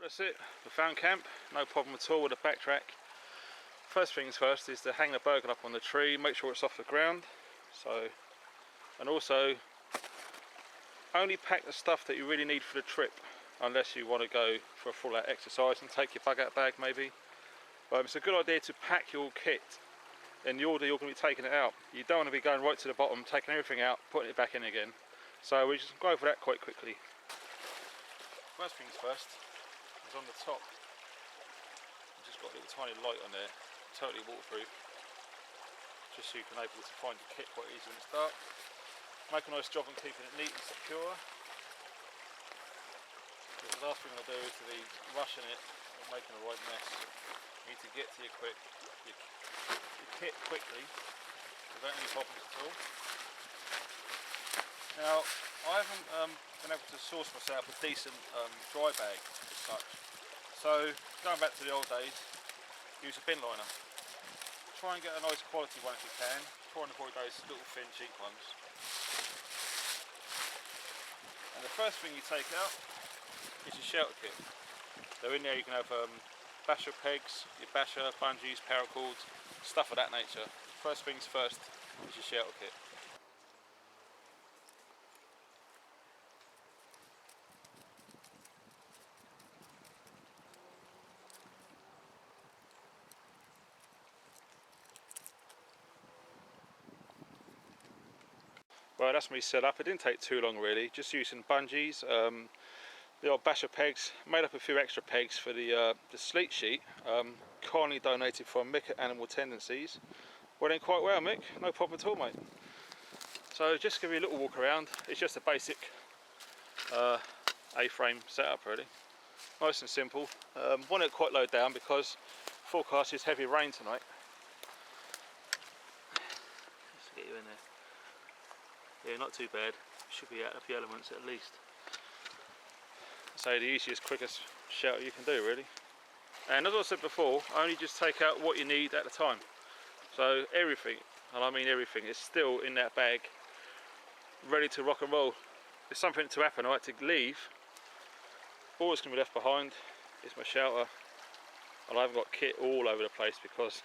That's it, we found camp, no problem at all with the backtrack. First things first is to hang the burgle up on the tree, make sure it's off the ground. So, and also only pack the stuff that you really need for the trip, unless you want to go for a full out exercise and take your bug out bag maybe. But it's a good idea to pack your kit in the order you're going to be taking it out. You don't want to be going right to the bottom, taking everything out, putting it back in again. So we just go over that quite quickly. First things first is on the top. I've just got a little tiny light on there, totally waterproof, just so you can able to find your kit quite easy when it's dark. Make a nice job on keeping it neat and secure. Because the last thing I'll do is to be rushing it and making a right mess. You need to get to your kit quickly without any problems at all. Now, I haven't been able to source myself a decent dry bag as such. So, going back to the old days, use a bin liner. Try and get a nice quality one if you can. Try and avoid those little thin cheap ones. And the first thing you take out is your shelter kit. So in there you can have basher pegs, your basher, bungees, paracords, stuff of that nature. First things first is your shelter kit. Well, that's me set up. It didn't take too long really, just using bungees, the old basher pegs, made up a few extra pegs for the sleet sheet, kindly donated from Mick at Animal Tendencies. Went in quite well, Mick, no problem at all, mate. So just give you a little walk around. It's just a basic A-frame setup really, nice and simple. Want it quite low down because forecast is heavy rain tonight. Let's get you in there. Yeah, not too bad. Should be out of the elements at least. So the easiest, quickest shelter you can do really. And as I said before, only just take out what you need at a time. So everything, and I mean everything, is still in that bag, ready to rock and roll. If something to happen, I had to leave, all that's going to be left behind is my shelter. And I haven't got kit all over the place because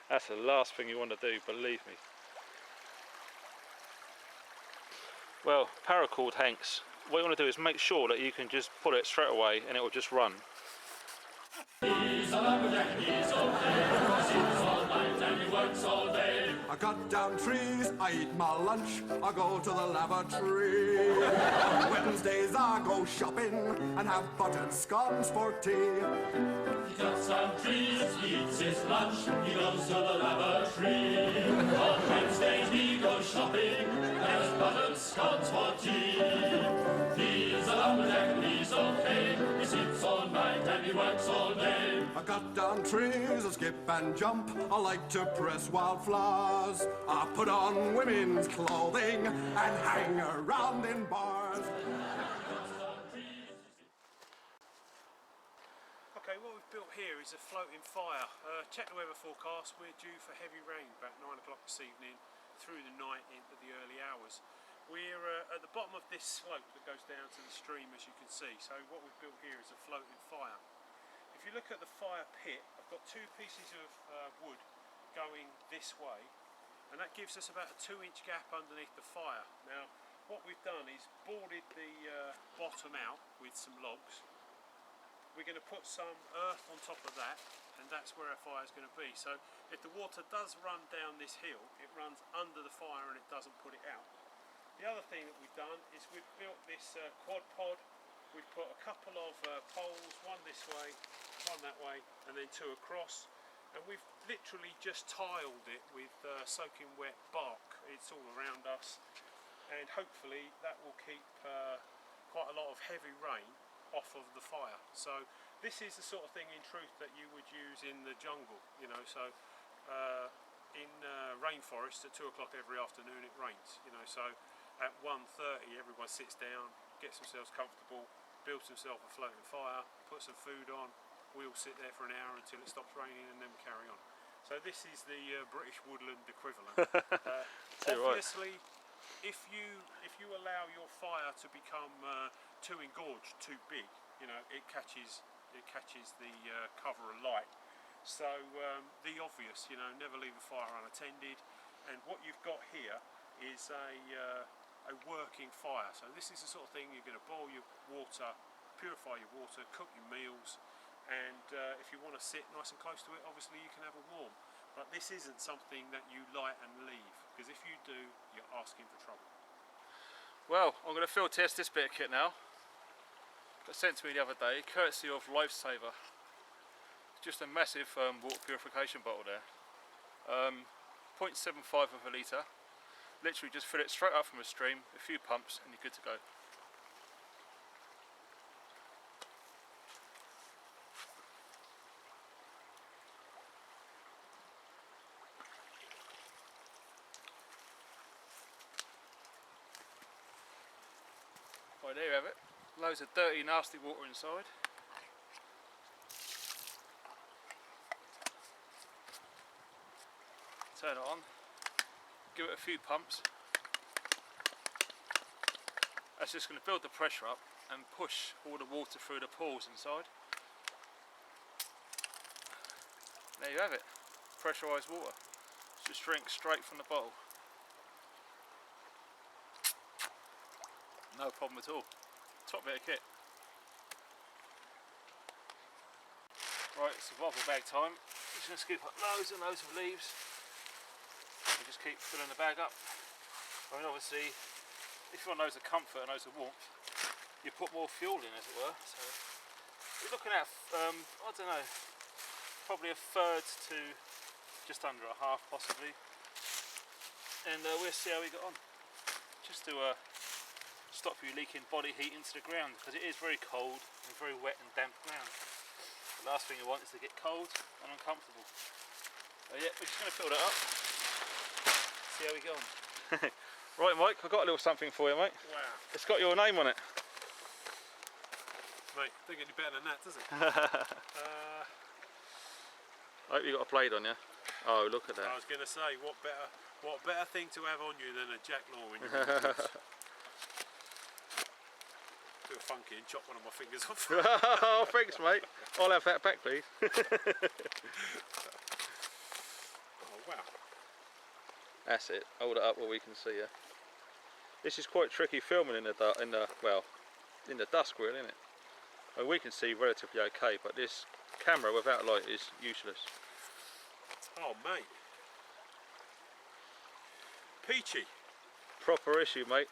that's the last thing you want to do, believe me. Well, paracord hanks, what you want to do is make sure that you can just pull it straight away and it will just run. He's a lumberjack, he's okay, because he's all night and he works all day. I cut down trees, I eat my lunch, I go to the lavatory. On Wednesdays I go shopping and have buttered scones for tea. He cuts down trees, he eats his lunch, he goes to the lavatory. On Wednesdays he goes shopping and has buttered scones for tea. He's a lumberjack and he's okay, he sleeps all night and he works all day. I cut down trees, I skip and jump, I like to press wildflowers. I put on women's clothing and hang around in bars. Okay, what we've built here is a floating fire. Check the weather forecast, we're due for heavy rain about 9 o'clock this evening, through the night into the early hours. We're at the bottom of this slope that goes down to the stream, as you can see. So what we've built here is a floating fire. If you look at the fire pit, I've got two pieces of wood going this way, and that gives us about a 2-inch gap underneath the fire. Now, what we've done is boarded the bottom out with some logs. We're going to put some earth on top of that, and that's where our fire is going to be. So if the water does run down this hill, it runs under the fire and it doesn't put it out. The other thing that we've done is we've built this quad pod. We've put a couple of poles, one this way, one that way, and then two across. And we've literally just tiled it with soaking wet bark. It's all around us, and hopefully that will keep quite a lot of heavy rain off of the fire. So this is the sort of thing in truth that you would use in the jungle, you know. So in rainforest at 2 o'clock every afternoon it rains, you know. So at 1:30 everyone sits down, gets themselves comfortable, builds themselves a floating fire, puts some food on. We all sit there for an hour until it stops raining, and then we carry on. So this is the British woodland equivalent. Obviously, if you allow your fire to become too engorged, too big, you know, it catches the cover of light. So the obvious, you know, never leave a fire unattended. And what you've got here is a working fire. So this is the sort of thing you're going to boil your water, purify your water, cook your meals, and if you want to sit nice and close to it, obviously you can have a warm. But this isn't something that you light and leave, because if you do, you're asking for trouble. Well, I'm going to field test this bit of kit now. Got sent to me the other day, courtesy of Lifesaver. It's just a massive water purification bottle there. 0.75 of a litre. Literally just fill it straight up from a stream, a few pumps, and you're good to go. Right, there you have it. Loads of dirty, nasty water inside. Turn it on. Give it a few pumps. That's just going to build the pressure up and push all the water through the pores inside. There you have it. Pressurised water. Just drink straight from the bottle. No problem at all. Top bit of kit. Right, survival bag time. Just going to scoop up loads and loads of leaves. And just keep filling the bag up. I mean, obviously, if you want loads of comfort and loads of warmth, you put more fuel in, as it were. So we're looking at, I don't know, probably a third to just under a half, possibly. And we'll see how we get on. Just to stop you leaking body heat into the ground, because it is very cold and very wet and damp ground. The last thing you want is to get cold and uncomfortable. So yeah, we're just going to fill that up. See how we go on. Right, Mike, I've got a little something for you, mate. Wow. It's got your name on it. Mate, don't get any better than that, does it? I hope you got a blade on you. Oh, look at that. I was going to say, what better thing to have on you than a jack law when you're in the woods? Do a funky and chop one of my fingers off. Oh, thanks, mate. I'll have that back, please. Oh, wow. That's it. Hold it up where we can see you. This is quite tricky filming in the dusk, really, isn't it? I mean, we can see relatively okay, but this camera without light is useless. Oh, mate. Peachy. Proper issue, mate.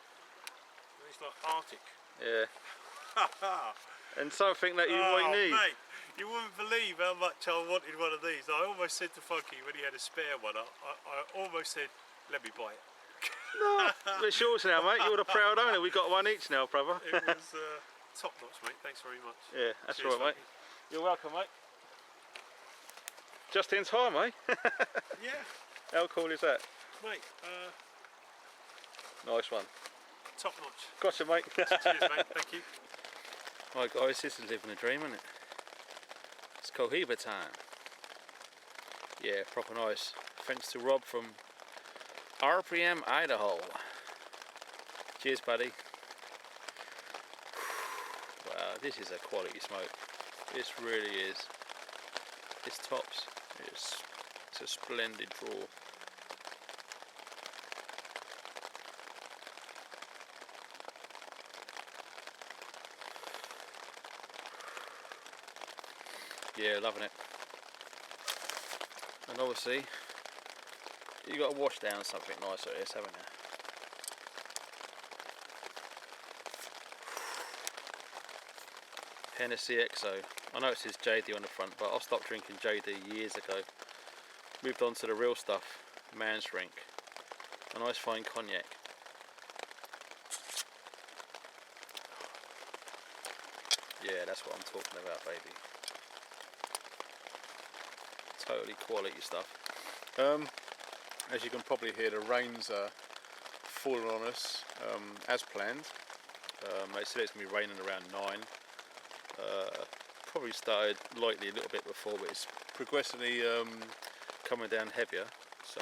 It's like Arctic. Yeah. And something that you might need. Mate, you wouldn't believe how much I wanted one of these. I almost said to Funky when he had a spare one, I almost said, let me buy it. No, it's yours now, mate. You're the proud owner. We've got one each now, brother. It was top notch, mate. Thanks very much. Yeah, that's Cheers, right, mate. Funky. You're welcome, mate. Just in time, eh? Yeah. How cool is that? Mate, Nice one. top notch. Gotcha, mate. Cheers, mate. Thank you. Right, guys, this is living a dream, isn't it? It's Cohiba time. Yeah, proper nice. Thanks to Rob from RPM, Idaho. Cheers, buddy. Wow, this is a quality smoke. This really is. It's tops. It's a splendid draw. Yeah, loving it. And obviously, you got to wash down something nice like this, haven't you? Hennessy XO. I know it says JD on the front, but I stopped drinking JD years ago. Moved on to the real stuff, man's drink. A nice fine cognac. Yeah, that's what I'm talking about, baby. Totally quality stuff. As you can probably hear, the rain's fallen on us as planned. They said it's going to be raining around 9. Probably started lightly a little bit before, but it's progressively coming down heavier. So,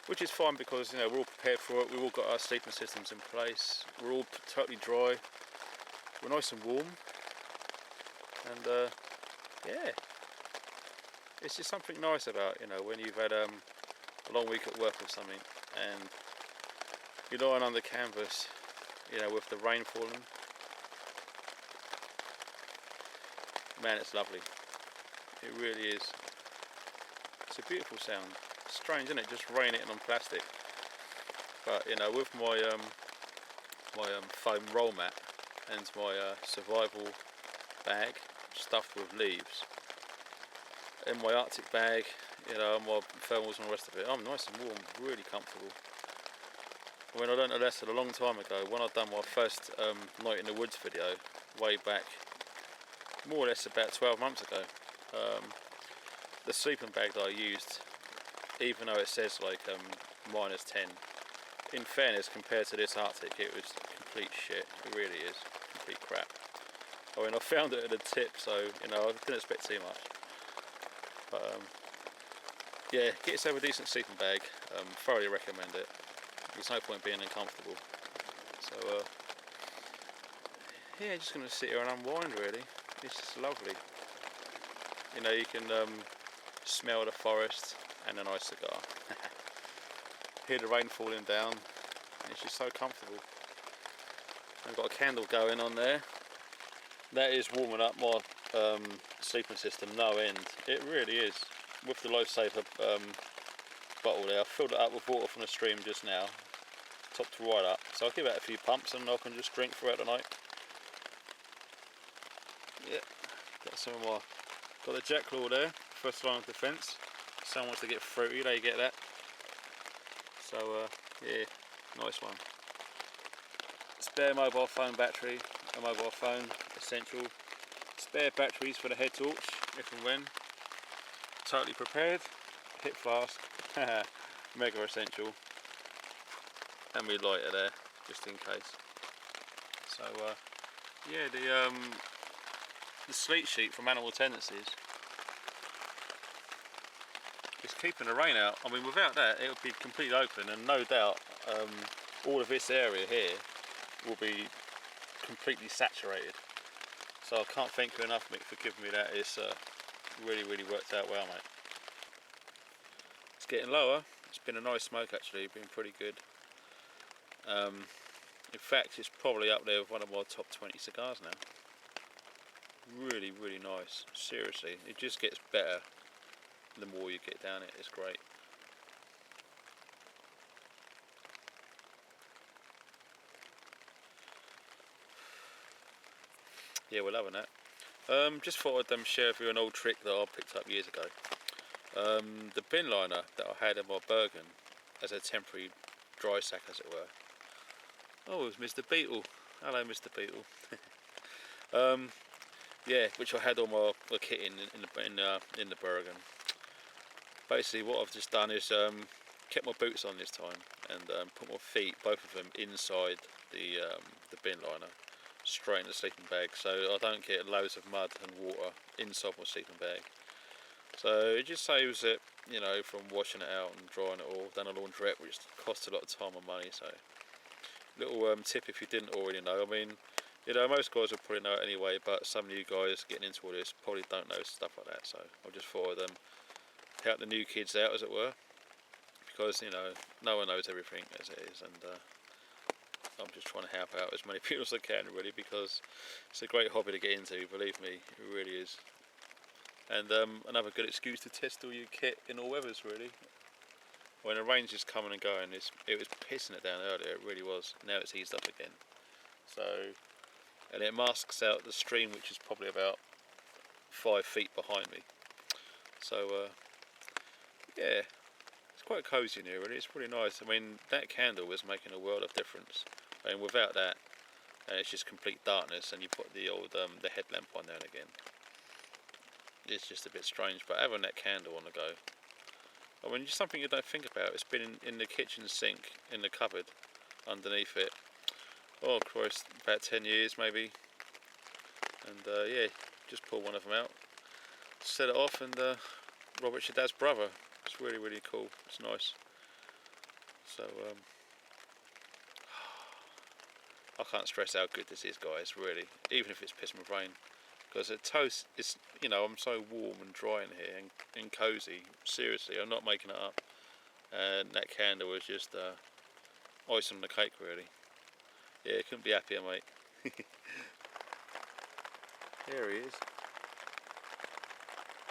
which is fine because, you know, we're all prepared for it. We've all got our sleeping systems in place. We're all totally dry. We're nice and warm. And yeah, it's just something nice about, you know, when you've had a long week at work or something and you're lying under canvas, you know, with the rain falling. Man, it's lovely. It really is. It's a beautiful sound. Strange, isn't it? Just rain hitting on plastic. But you know, with my foam roll mat and my survival bag stuffed with leaves, in my Arctic bag, you know, my thermals and the rest of it, I'm nice and warm, really comfortable. When I learned a lesson a long time ago, when I'd done my first Night in the Woods video, way back, more or less about 12 months ago, the sleeping bag that I used, even though it says like -10, in fairness, compared to this Arctic, it was complete shit. It really is complete crap. I mean, I found it at a tip, so you know, I didn't expect too much. But yeah, get yourself a decent sleeping bag. Thoroughly recommend it. There's no point being uncomfortable. So yeah, just gonna sit here and unwind. Really, it's just lovely. You know, you can smell the forest and a nice cigar. Hear the rain falling down. It's just so comfortable. I've got a candle going on there. That is warming up my sleeping system, no end. It really is. With the lifesaver bottle there, I filled it up with water from the stream just now, topped right up. So I'll give it a few pumps and I can just drink throughout the night. Yeah, got some of my, got the Jack Claw there, first line of defence. If someone wants to get fruity, they get that. So yeah, nice one. Spare mobile phone battery, a mobile phone, essential. Spare batteries for the head torch, if and when. Totally prepared. Hip flask, mega essential. And my lighter there, just in case. So yeah, the sleep sheet from Animal Tendencies is keeping the rain out. I mean, without that, it would be completely open, and no doubt all of this area here will be completely saturated. So I can't thank you enough, Mick, for giving me that. It's really worked out well, mate. It's getting lower. It's been a nice smoke actually. It's been pretty good. In fact, it's probably up there with one of my top 20 cigars now. Really nice. Seriously, it just gets better the more you get down it. It's great. Yeah, we're loving that. Just thought I'd share with you an old trick that I picked up years ago. The bin liner that I had in my Bergen as a temporary dry sack, as it were. Oh, it was Mr. Beetle. Hello, Mr. Beetle. Yeah, which I had all my kit in the Bergen. Basically, what I've just done is kept my boots on this time and put my feet, both of them, inside the bin liner, straight in the sleeping bag, so I don't get loads of mud and water inside my sleeping bag. So it just saves it, you know, from washing it out and drying it all, done a laundrette, which costs a lot of time and money. So little tip if you didn't already know. I mean, you know, most guys will probably know it anyway, but some of you guys getting into all this probably don't know stuff like that. So I just thought I'd help the new kids out, as it were, because, you know, no one knows everything as it is, and I'm just trying to help out as many people as I can, really, because it's a great hobby to get into, believe me, it really is. And another good excuse to test all your kit in all weathers, really. When the rain's just coming and going, it was pissing it down earlier, it really was. Now it's eased up again. So, and it masks out the stream, which is probably about 5 feet behind me. So yeah, it's quite cosy in here, really. It's pretty nice. I mean, that candle was making a world of difference. I mean, without that, and it's just complete darkness, and you put the old the headlamp on now and again, it's just a bit strange. But having that candle on the go, I mean, just something you don't think about. It's been in the kitchen sink, in the cupboard, underneath it. Oh Christ, about 10 years maybe. And yeah, just pull one of them out, set it off, and Robert's your dad's brother. It's really cool. It's nice. So I can't stress how good this is, guys. Really, even if it's pissing with rain, because the toast is, you know, I'm so warm and dry in here and cosy. Seriously, I'm not making it up. And that candle was just icing on the cake, really. Yeah, couldn't be happier, mate. There he is.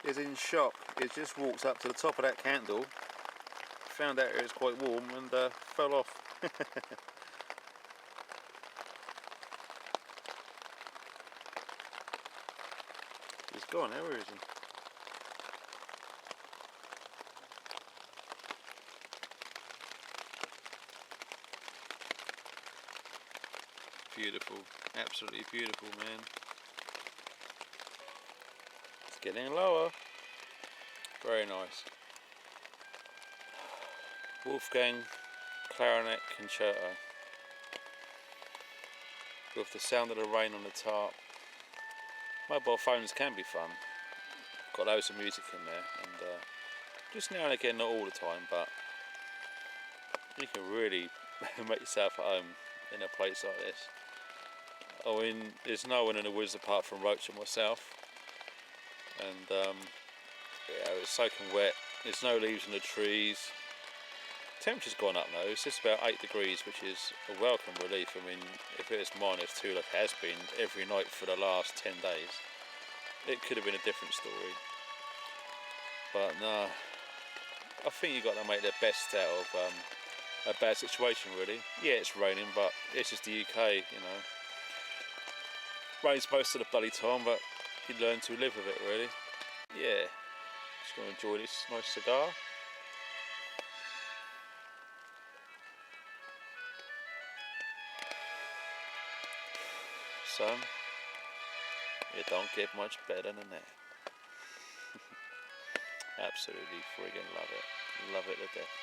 He's in shock. He just walked up to the top of that candle, found out it was quite warm, and fell off. He's gone. Where is he? Beautiful, absolutely beautiful, man. It's getting lower. Very nice. Wolfgang Clarinet Concerto. With the sound of the rain on the tarp. Mobile phones can be fun. Got loads of music in there, and just now and again, not all the time, but you can really make yourself at home in a place like this. I mean, there's no one in the woods apart from Roach and myself, and yeah, it's soaking wet. There's no leaves on the trees. Temperature's gone up now. It's just about 8 degrees, which is a welcome relief. I mean, if it was -2 like it has been every night for the last 10 days, it could have been a different story. But no, I think you've got to make the best out of a bad situation, really. Yeah, it's raining, but it's just the UK, you know. Rains most of the bloody time, but you learn to live with it, really. Yeah, just going to enjoy this nice cigar. Son, it don't get much better than that. Absolutely friggin' love it. Love it to death.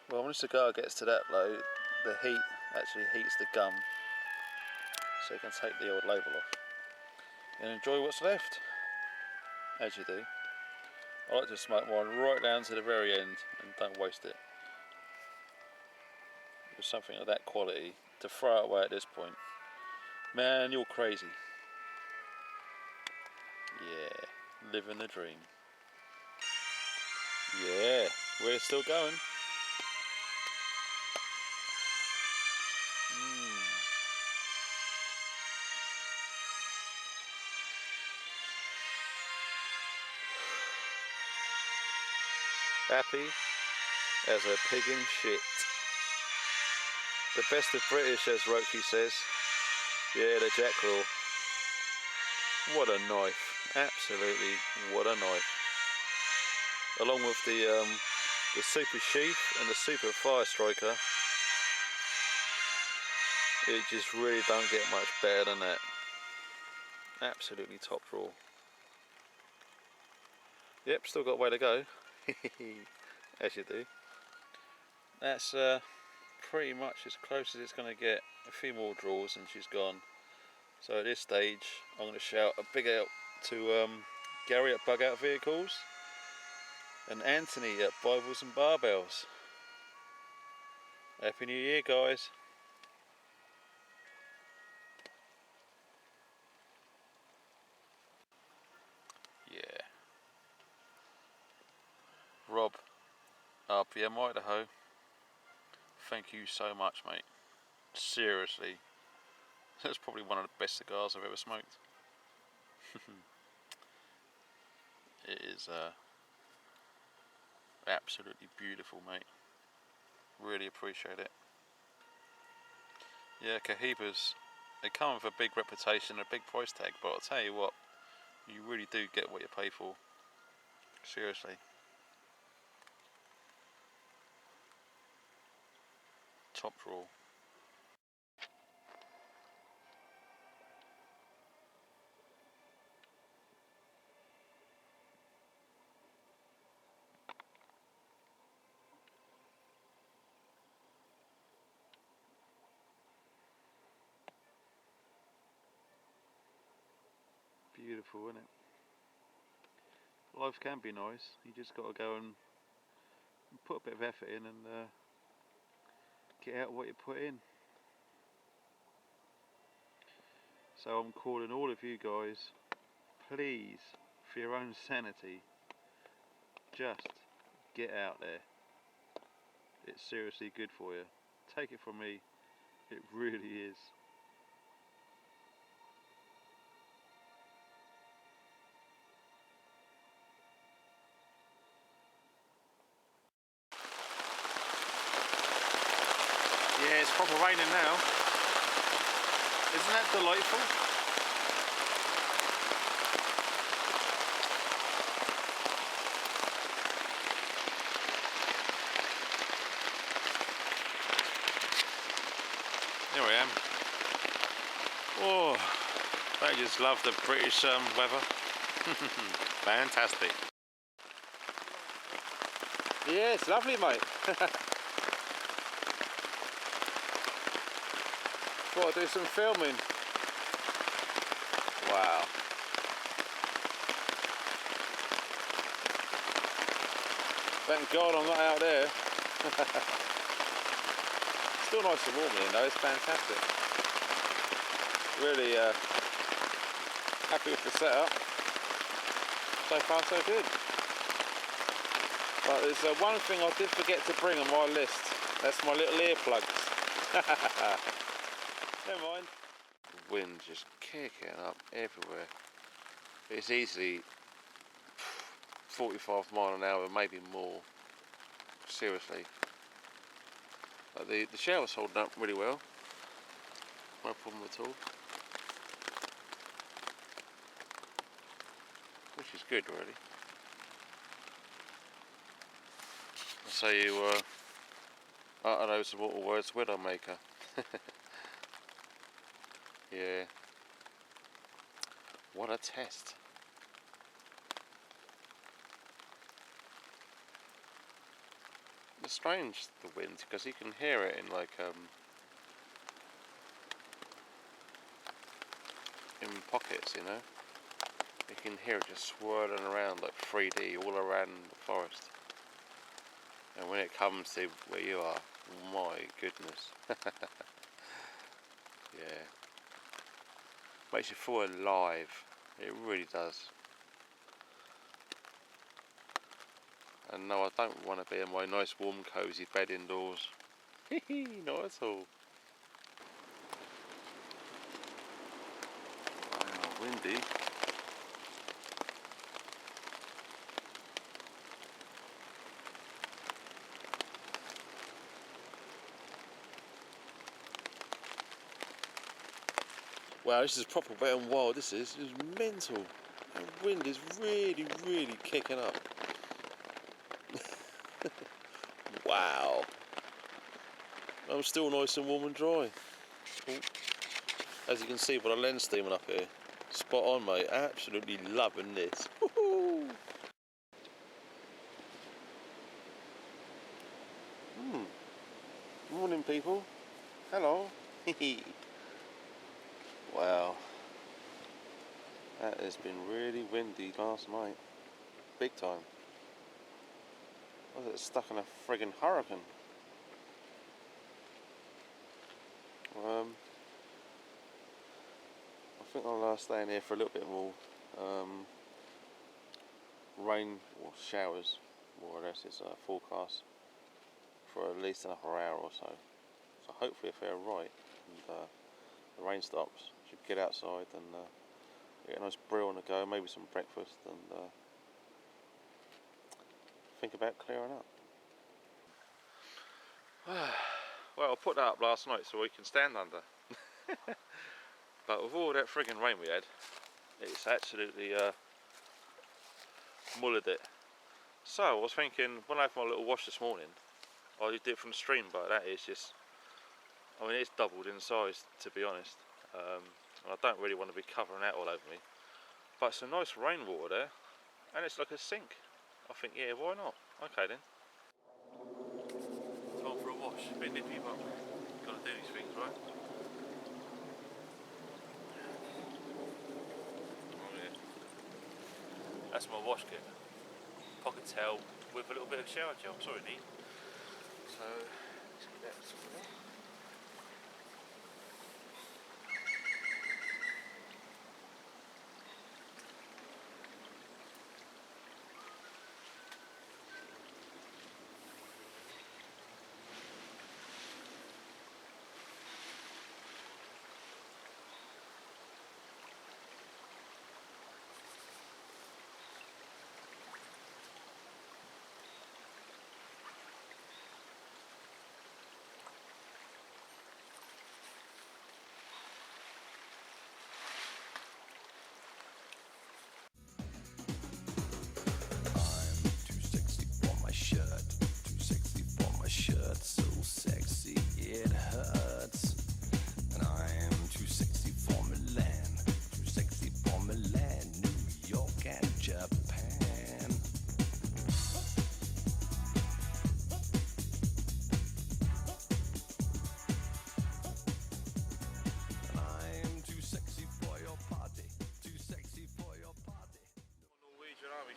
Well, when a cigar gets to that low, the heat actually heats the gum, so you can take the old label off and enjoy what's left, as you do. I like to smoke one right down to the very end and don't waste it. With something of that quality, to throw it away at this point, man, you're crazy. Yeah, living the dream. Yeah, we're still going. Happy as a pig in shit. The best of British, as Roachy says. Yeah, the Jackdaw. What a knife. Absolutely, what a knife. Along with the Super Sheath and the Super Fire Striker, it just really don't get much better than that. Absolutely top draw. Yep, still got a way to go. As you do. That's pretty much as close as it's going to get. A few more draws and she's gone. So at this stage, I'm going to shout a big out to Gary at Bug Out Vehicles and Anthony at Bibles and Barbells. Happy New Year, guys. Yeah. Rob, RPM Idaho. Thank you so much, mate. Seriously. That's probably one of the best cigars I've ever smoked. It is absolutely beautiful, mate. Really appreciate it. Yeah, Cohibas, they come with a big reputation and a big price tag, but I'll tell you what, you really do get what you pay for. Seriously. Top draw. Beautiful, isn't it? Life can be nice. You just got to go and put a bit of effort in and get out what you put in. So I'm calling all of you guys, please, for your own sanity, just get out there. It's seriously good for you. Take it from me, it really is. Yeah, it's proper raining now. Isn't that delightful? Here I am. Oh, I just love the British weather. Fantastic. Yeah, it's lovely, mate. Thought I'd do some filming. Wow. Thank God I'm not out there. Still nice and warm here though, it's fantastic. Really happy with the setup. So far so good. But there's one thing I did forget to bring on my list. That's my little earplugs. Never mind. The wind just kicking up everywhere. It's easily 45 miles an hour, maybe more. Seriously. But the shower's holding up really well. No problem at all. Which is good, really. So you I don't know some water words, Widowmaker. Yeah. What a test. It's strange, the wind, because you can hear it in like in pockets, you know. You can hear it just swirling around like 3D all around the forest. And when it comes to where you are, my goodness. Yeah. Makes you feel alive. It really does. And no, I don't want to be in my nice warm cosy bed indoors. Not at all. Wow, windy. Wow, this is proper wet and wild, this is. It's mental. The wind is really, really kicking up. Wow. I'm still nice and warm and dry. Oh. As you can see by the lens steaming up here. Spot on, mate. Absolutely loving this. Woohoo! Morning, people. Hello. Wow. That has been really windy last night. Big time. Was it stuck in a friggin' hurricane? I think I'll stay in here for a little bit more. Rain or showers, more or less, is forecast for at least another hour or so. So hopefully if they're right and the rain stops, should get outside and get a nice brew on the go, maybe some breakfast, and think about clearing up. Well, I put that up last night so we can stand under. But with all that friggin' rain we had, it's absolutely mullered it. So I was thinking, when I had my little wash this morning, I did it from the stream, but that is just, I mean, it's doubled in size, to be honest. And I don't really want to be covering that all over me. But some nice rainwater there, and it's like a sink. I think, yeah, why not? Okay then. Time for a wash. A bit nippy, but gotta do these things, right? Oh yeah. That's my wash kit. Pocket towel with a little bit of shower gel. Sorry, neat. So let's get that sorted out.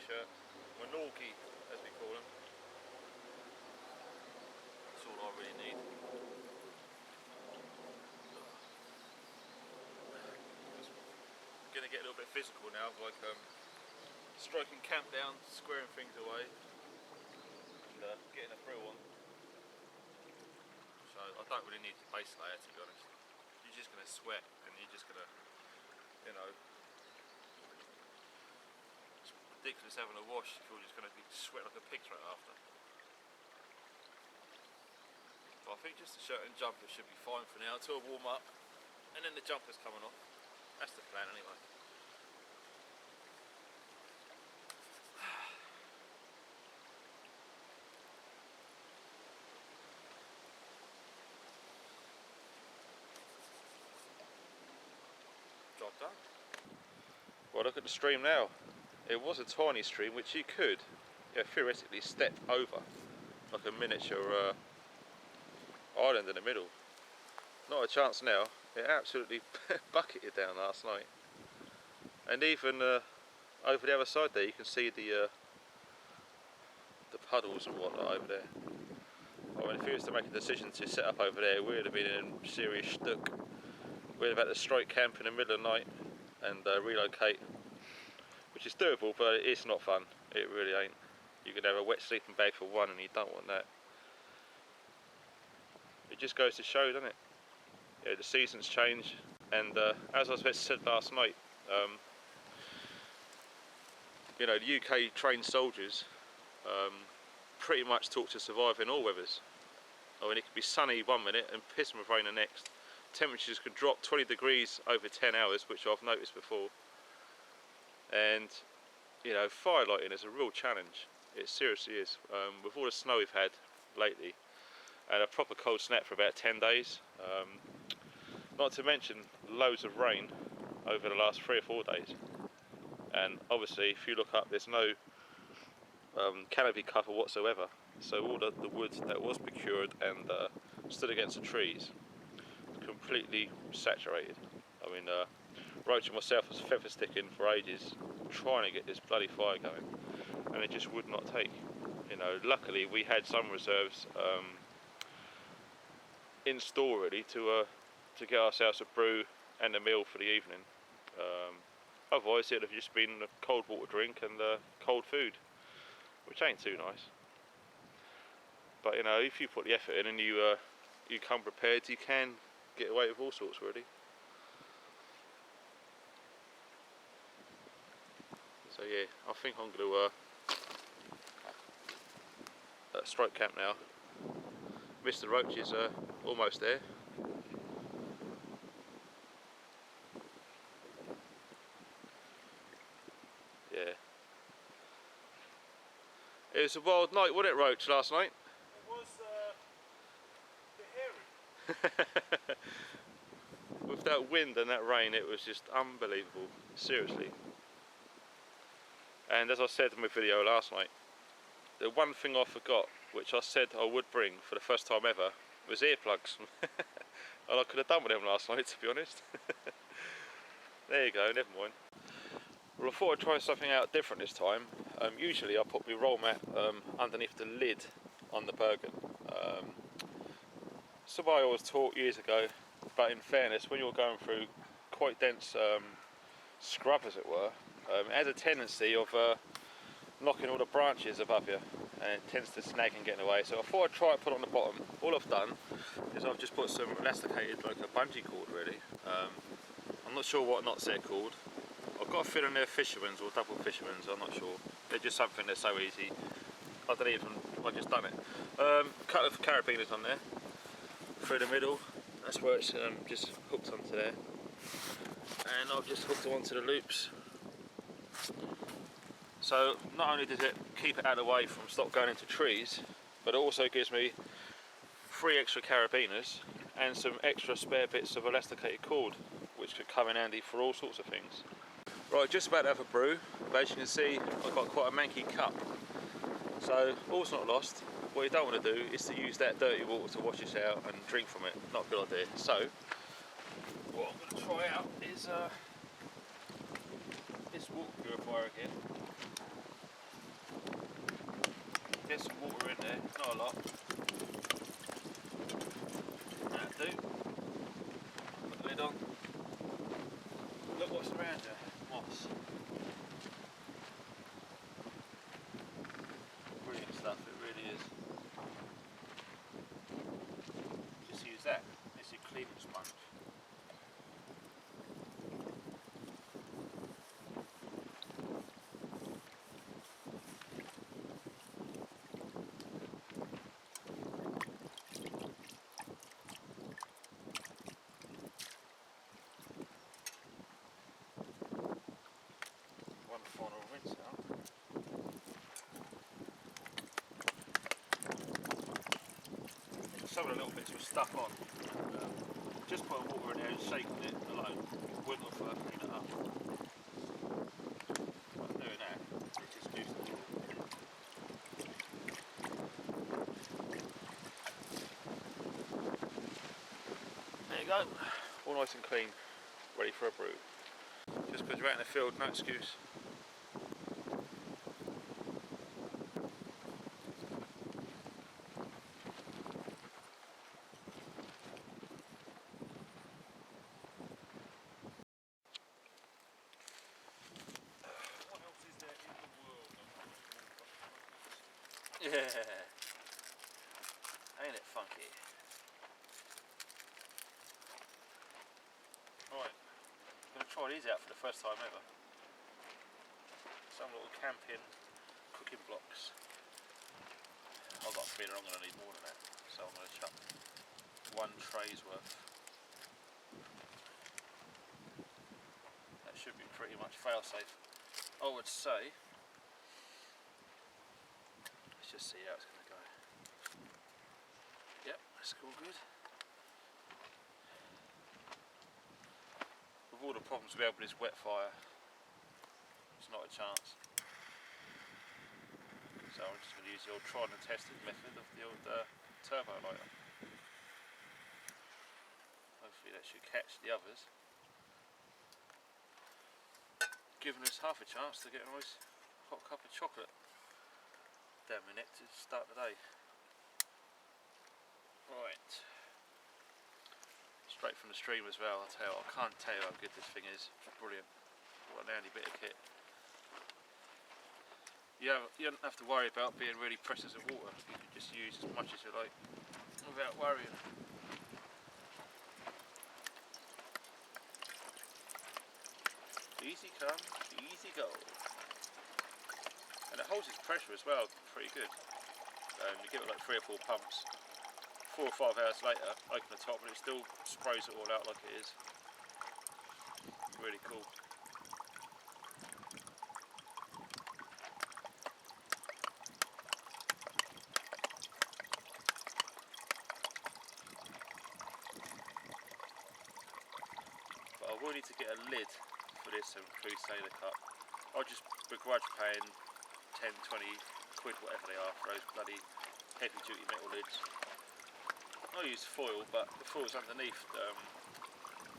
t-shirt, Menorgi as we call them. That's all I really need. I'm going to get a little bit physical now, like striking camp down, squaring things away, and getting a brew on. So I don't really need the base layer, to be honest. You're just going to sweat and you're just going to, you know, it's ridiculous having a wash if you're just going to be sweating like a pig straight after. But I think just the shirt and jumper should be fine for now until I warm up, and then the jumper's coming off. That's the plan anyway. Job done. Well, look at the stream now. It was a tiny stream which you could, theoretically step over, like a miniature island in the middle. Not a chance now. It absolutely bucketed down last night. And even over the other side there, you can see the puddles and whatnot over there. I mean, if he was to make a decision to set up over there, we'd have been in serious stuck. We'd have had to strike camp in the middle of the night and relocate, which is doable, but it's not fun. It really ain't. You could have a wet sleeping bag for one, and you don't want that. It just goes to show, doesn't it? Yeah, the seasons change, and as I said last night, you know, the UK trained soldiers pretty much taught to survive in all weathers. I mean, it could be sunny one minute and piss with rain the next. Temperatures could drop 20 degrees over 10 hours, which I've noticed before. And, you know, firelighting is a real challenge. It seriously is. With all the snow we've had lately, and a proper cold snap for about 10 days. Not to mention loads of rain over the last 3 or 4 days. And obviously, if you look up, there's no canopy cover whatsoever. So all the wood that was procured and stood against the trees, completely saturated. I mean, Roach and myself was feather sticking for ages, trying to get this bloody fire going, and it just would not take. You know, luckily we had some reserves in store ready to get ourselves a brew and a meal for the evening. Otherwise, it would have just been a cold water drink and cold food, which ain't too nice. But you know, if you put the effort in and you come prepared, you can get away with all sorts, really. So yeah, I think I'm going to strike camp now. Mr. Roach is almost there. Yeah. It was a wild night, wasn't it, Roach, last night? It was a bit hairy. With that wind and that rain, it was just unbelievable, seriously. And as I said in my video last night, the one thing I forgot, which I said I would bring for the first time ever, was earplugs. And I could have done with them last night, to be honest. There you go, never mind. Well, I thought I'd try something out different this time. Usually I put my roll mat underneath the lid on the Bergen. Somebody I was taught years ago, but in fairness, when you're going through quite dense scrub, as it were, it has a tendency of knocking all the branches above you, and it tends to snag and get in the way. So I thought I'd try and put it on the bottom. All I've done is I've just put some elasticated, like a bungee cord, really. I'm not sure what knots they're called. I've got a feeling they're fishermen's or double fishermen's, I'm not sure. They're just something that's so easy. I've just done it. Couple of carabiners on there, through the middle. That's where it's just hooked onto there. And I've just hooked it onto the loops. So not only does it keep it out of the way from stop going into trees, but it also gives me 3 extra carabiners and some extra spare bits of elasticated cord, which could come in handy for all sorts of things. Right, just about to have a brew, but as you can see, I've got quite a manky cup. So all's not lost. What you don't want to do is to use that dirty water to wash this out and drink from it. Not a good idea. So what I'm going to try out is this water purifier again. Get some water in there, not a lot. That'll do. Put the lid on. Look what's around there. Moss. Brilliant stuff, it really is. Just use that. It's your cleaning sponge. One final rinse out. Some of the little bits were stuck on. Just put water in there and shaking it alone. Wouldn't have clean it up. By doing that, it just gives it all. There you go. All nice and clean, ready for a brew. Just because you're out in the field, no excuse. What else is there in the world? Yeah. Ain't it funky? Right, I'm going to try these out for the first time ever. Some little camping cooking blocks. I've got a feeling I'm going to need more than that, so I'm going to chuck one tray's worth. That should be pretty much fail safe, I would say. Let's just see how it's going to go. Yep, that's all good. With all the problems we have with this wet fire, it's not a chance. So I'm just going to use the old tried and tested method of the old turbo lighter. Hopefully that should catch the others, giving us half a chance to get a nice hot cup of chocolate down my neck to start the day. Right, straight from the stream as well. I can't tell you how good this thing is. It's brilliant. What a handy bit of kit. You don't have to worry about being really precious of water. You can just use as much as you like without worrying. Easy come, easy go. And it holds its pressure as well pretty good. You give it like 3 or 4 pumps. 4 or 5 hours later, open the top and it still sprays it all out like it is. Really cool. But I will need to get a lid for this Crusader cup. I'll just begrudge paying 10, 20 quid, whatever they are, for those bloody heavy duty metal lids. I use foil, but the foil's underneath,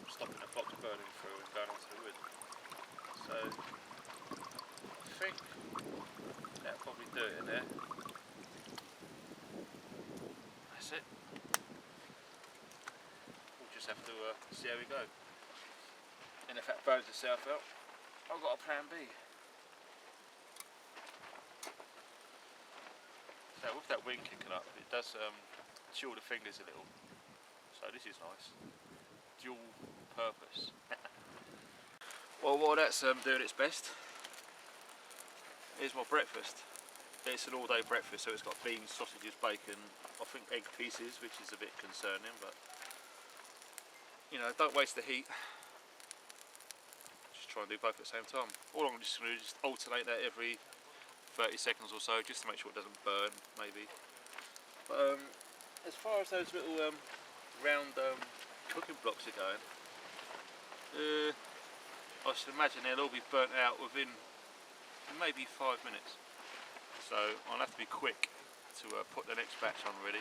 stopping the box burning through and going onto the wood. So I think that'll probably do it in there. That's it. We'll just have to see how we go. And if that burns itself out, I've got a plan B. So with that wind kicking up, it does chill the fingers a little. So this is nice. Dual purpose. Well, while that's doing its best, here's my breakfast. It's an all-day breakfast, so it's got beans, sausages, bacon, I think egg pieces, which is a bit concerning, but you know, don't waste the heat. Just try and do both at the same time. All I'm just going to do is just alternate that every 30 seconds or so, just to make sure it doesn't burn, maybe. But as far as those little round cooking blocks are going, I should imagine they'll all be burnt out within maybe 5 minutes. So I'll have to be quick to put the next batch on ready.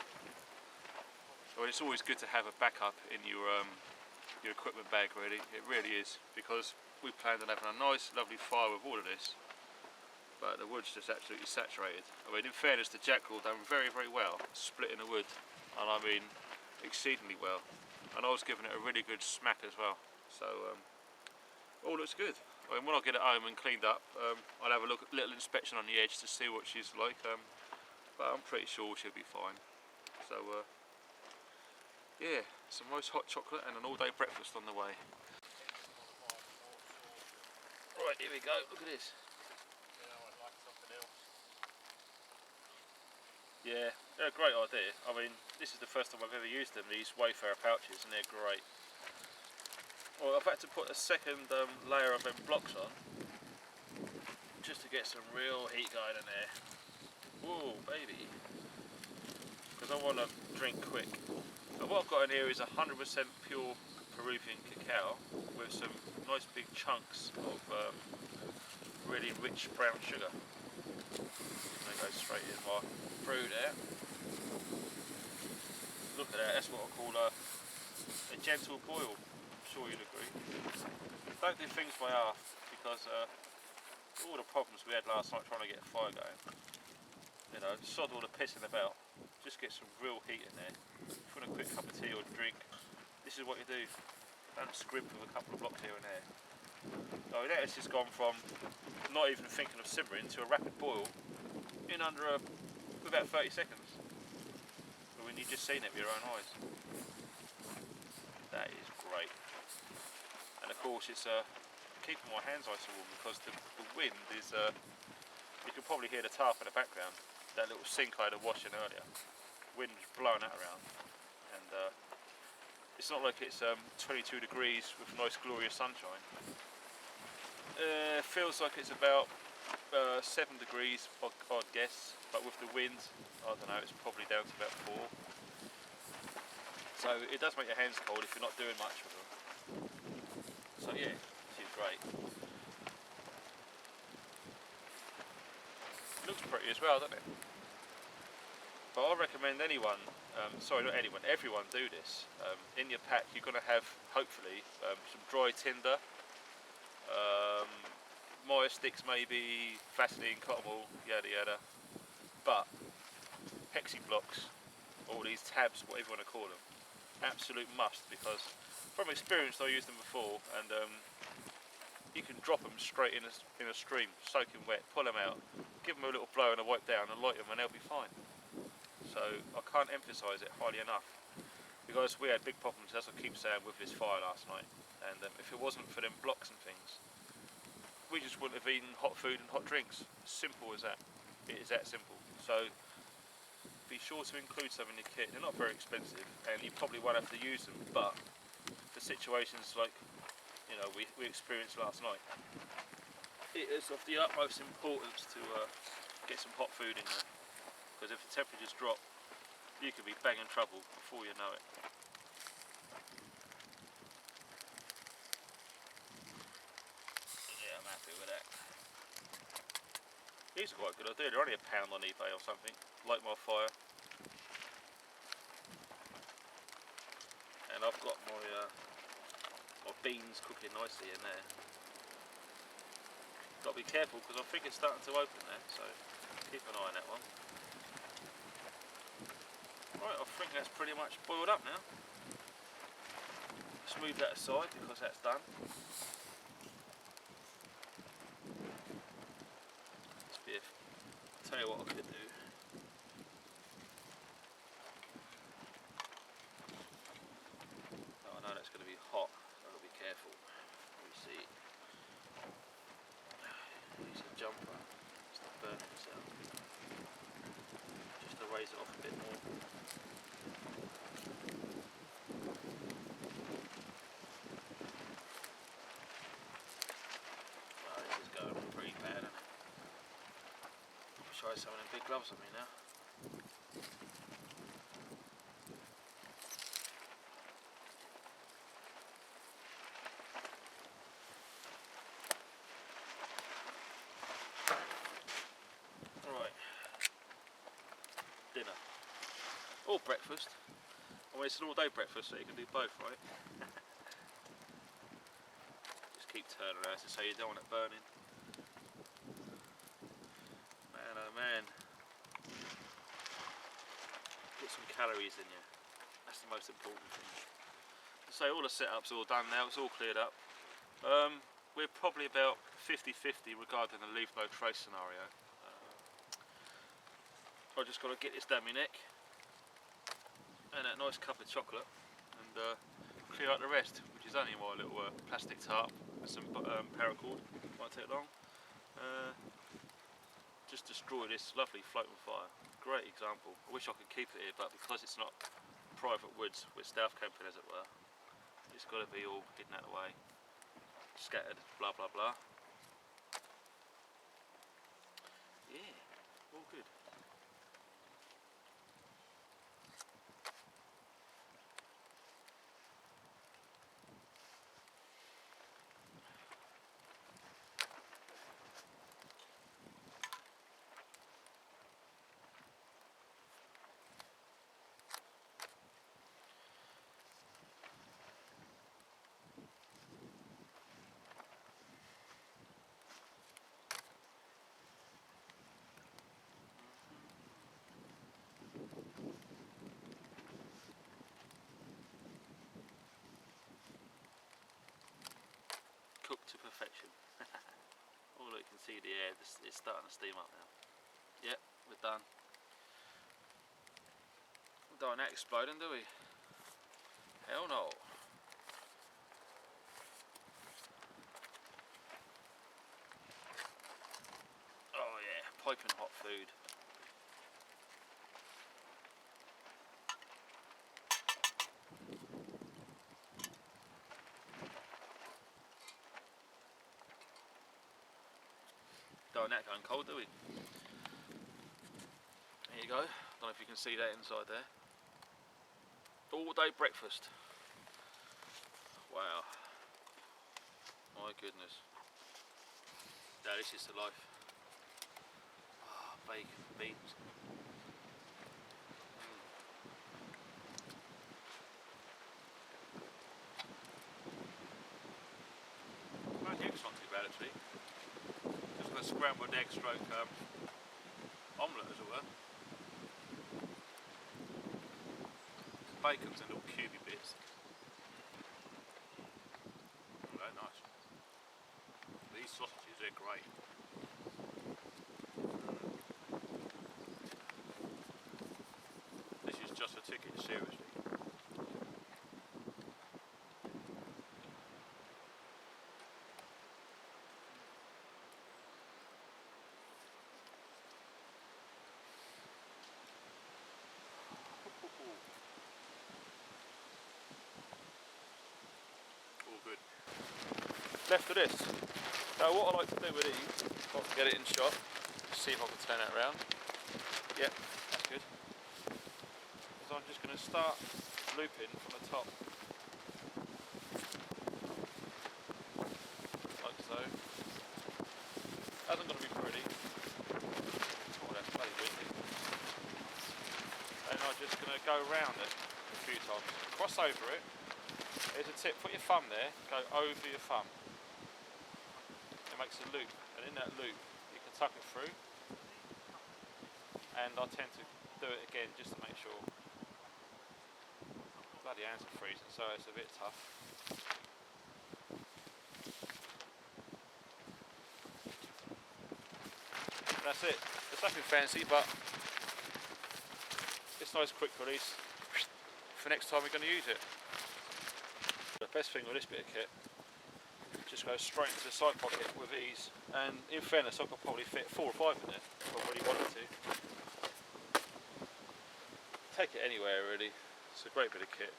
So it's always good to have a backup in your equipment bag ready. It really is, because we planned on having a nice lovely fire with all of this. but the wood's just absolutely saturated. I mean, in fairness, the jackal done very, very well splitting the wood, and I mean exceedingly well. And I was giving it a really good smack as well. So all looks good. I mean, when I get it home and cleaned up, I'll have a little inspection on the edge to see what she's like. But I'm pretty sure she'll be fine. So yeah, some nice hot chocolate and an all-day breakfast on the way. Right, here we go. Look at this. Yeah, they're a great idea. I mean, this is the first time I've ever used them, these Wayfarer pouches, and they're great. Well, I've had to put a second layer of them blocks on, just to get some real heat going in there. Whoa, baby. Because I want to drink quick. And what I've got in here is 100% pure Peruvian cacao, with some nice big chunks of really rich brown sugar. They go straight in my brew there. Look at that, that's what I call a gentle boil. I'm sure you'd agree. Don't do things by half, because all the problems we had last night trying to get a fire going, you know, sod all the pissing about, just get some real heat in there. If you want a quick cup of tea or drink, this is what you do. Don't scrimp with a couple of blocks here and there. Oh, that has just gone from not even thinking of simmering to a rapid boil in under about 30 seconds. But when you've just seen it with your own eyes. That is great. And of course it's keeping my hands nice and warm, because the wind is, you can probably hear the tarp in the background, that little sink I had to wash in earlier. Wind's blowing that around, and it's not like it's 22 degrees with nice glorious sunshine. Feels like it's about 7 degrees, I'd guess, but with the wind, I don't know, it's probably down to about 4. So it does make your hands cold if you're not doing much with them. So yeah, she's great. Looks pretty as well, doesn't it? But I recommend anyone, sorry not anyone, everyone do this. In your pack you're going to have, hopefully, some dry tinder, Maya sticks maybe, Vaseline, cotton wool, yada yada. But hexi blocks, all these tabs, whatever you want to call them, absolute must, because from experience I used them before, and you can drop them straight in a stream, soaking wet, pull them out, give them a little blow and a wipe down and light them and they'll be fine. So I can't emphasise it highly enough, because we had big problems, as I keep saying, with this fire last night, and if it wasn't for them blocks and things, we just wouldn't have eaten hot food and hot drinks. Simple as that. It is that simple. So be sure to include some in your kit. They're not very expensive, and you probably won't have to use them, but for situations like, you know, we experienced last night, it is of the utmost importance to get some hot food in there, because if the temperatures drop, you could be banging trouble before you know it. Yeah, I'm happy with that. These are quite good. They're only £1 on eBay or something. Light my fire. And I've got my beans cooking nicely in there. Got to be careful, because I think it's starting to open there, so keep an eye on that one. Right, I think that's pretty much boiled up now. Let's move that aside, because that's done. Tell you what I could do. Oh, I know that's going to be hot, so I've got to be careful. Let me see. Use a jumper just to burn itself. Just to raise it off a bit more. Wow, this is going pretty bad, isn't it? Try some of them big gloves on me now. Right. Dinner. Or breakfast. I mean, it's an all day breakfast, so you can do both, right? Just keep turning around to say you don't want it burning. calories in you. That's the most important thing. So all the setup's all done now, it's all cleared up. We're probably about 50-50 regarding the leave no trace scenario. I just got to get this down my neck and that nice cup of chocolate and clear out the rest, which is only my little plastic tarp with some paracord. Won't take long. Just destroy this lovely floating fire. Great example. I wish I could keep it here, but because it's not private woods, we're stealth camping as it were, it's got to be all hidden out of the way, scattered, blah blah blah. Yeah, all good. Cooked to perfection. Oh look, you can see the air, it's starting to steam up now. Yep, we're done. We don't want that exploding, do we? Hell no. Oh yeah, piping hot food. Don't want that going cold, do we? There you go. Don't know if you can see that inside there. All day breakfast. Wow. My goodness. Now this is the life. Oh, bacon, beans. Well, the egg's not too bad actually. Just got a scrambled egg stroke omelette as it were. Bacon's in little cubey bits. Oh, they're nice. These sausages, they're great. This is just a ticket, seriously. All good. Left of this. Now what I like to do with these, if I can get it in shot, see if I can turn that around. Yep, that's good. Is I'm just going to start looping from the top. Like so. Hasn't got to be pretty. Oh, that's bloody windy. And I'm just going to go around it a few times. Cross over it. Here's a tip, put your thumb there, go over your thumb. It makes a loop, and in that loop you can tuck it through. And I tend to do it again just to make sure. Bloody hands are freezing, so it's a bit tough. That's it. It's nothing fancy, but it's nice quick release for next time we're going to use it. The best thing with this bit of kit, just goes straight into the side pocket with ease, and in fairness I could probably fit 4 or 5 in it if I really wanted to. Take it anywhere really, it's a great bit of kit.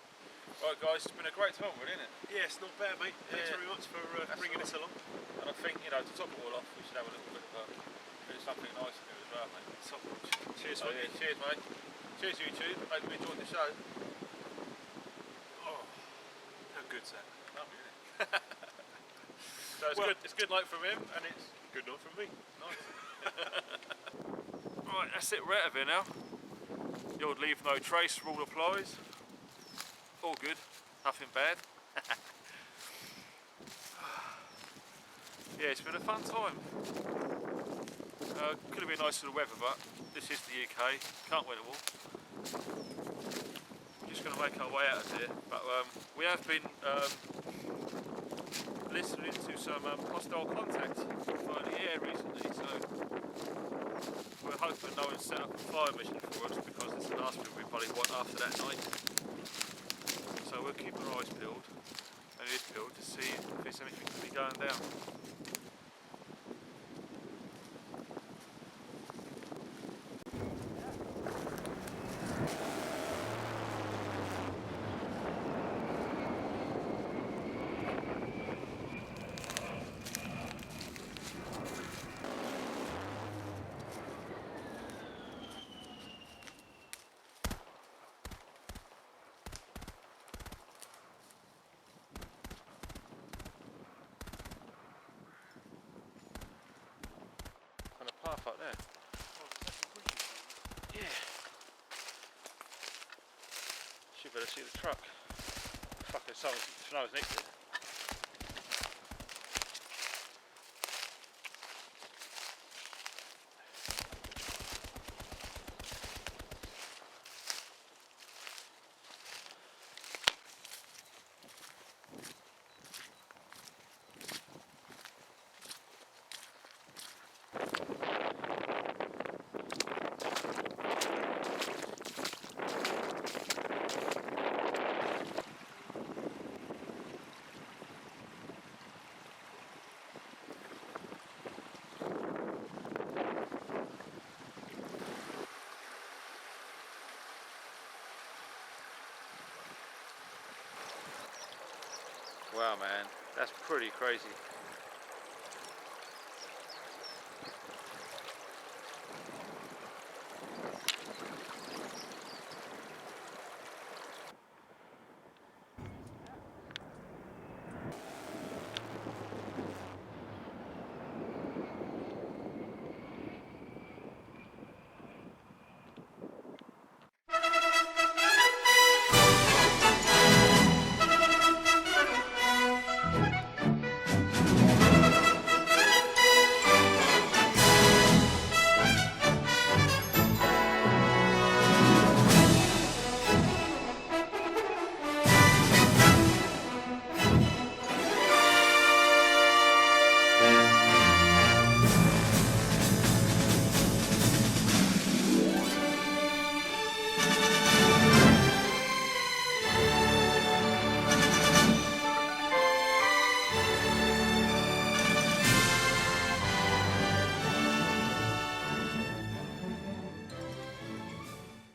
Right guys, it's been a great time really, isn't it? Yes, not bad mate, thanks very much for bringing us along. And I think, you know, to top it all off we should have a little bit of do something nice to do as well mate. Top notch. Cheers So, mate. yeah, cheers mate. Cheers YouTube, hope you enjoyed the show. Oh, how good's that? Lovely, isn't it? So it's, Well- good, it's good night from him and it's Good night from me. nice. Right, that's it, we're out of here now. The old leave no trace rule applies. All good, nothing bad. Yeah, it's been a fun time. Could have been nicer the weather, but this is the UK, can't win it all. We're just going to make our way out of here, but we have been listening to some hostile contact for the air recently, so we're hoping no one's set up a fire mission for us, because it's the last thing we probably want after that night. So we'll keep our eyes peeled and ears peeled to see if there's anything to be going down. And a path up there. Yeah. Should better see the truck. Fucking snow's nicked it. Wow, man, that's pretty crazy.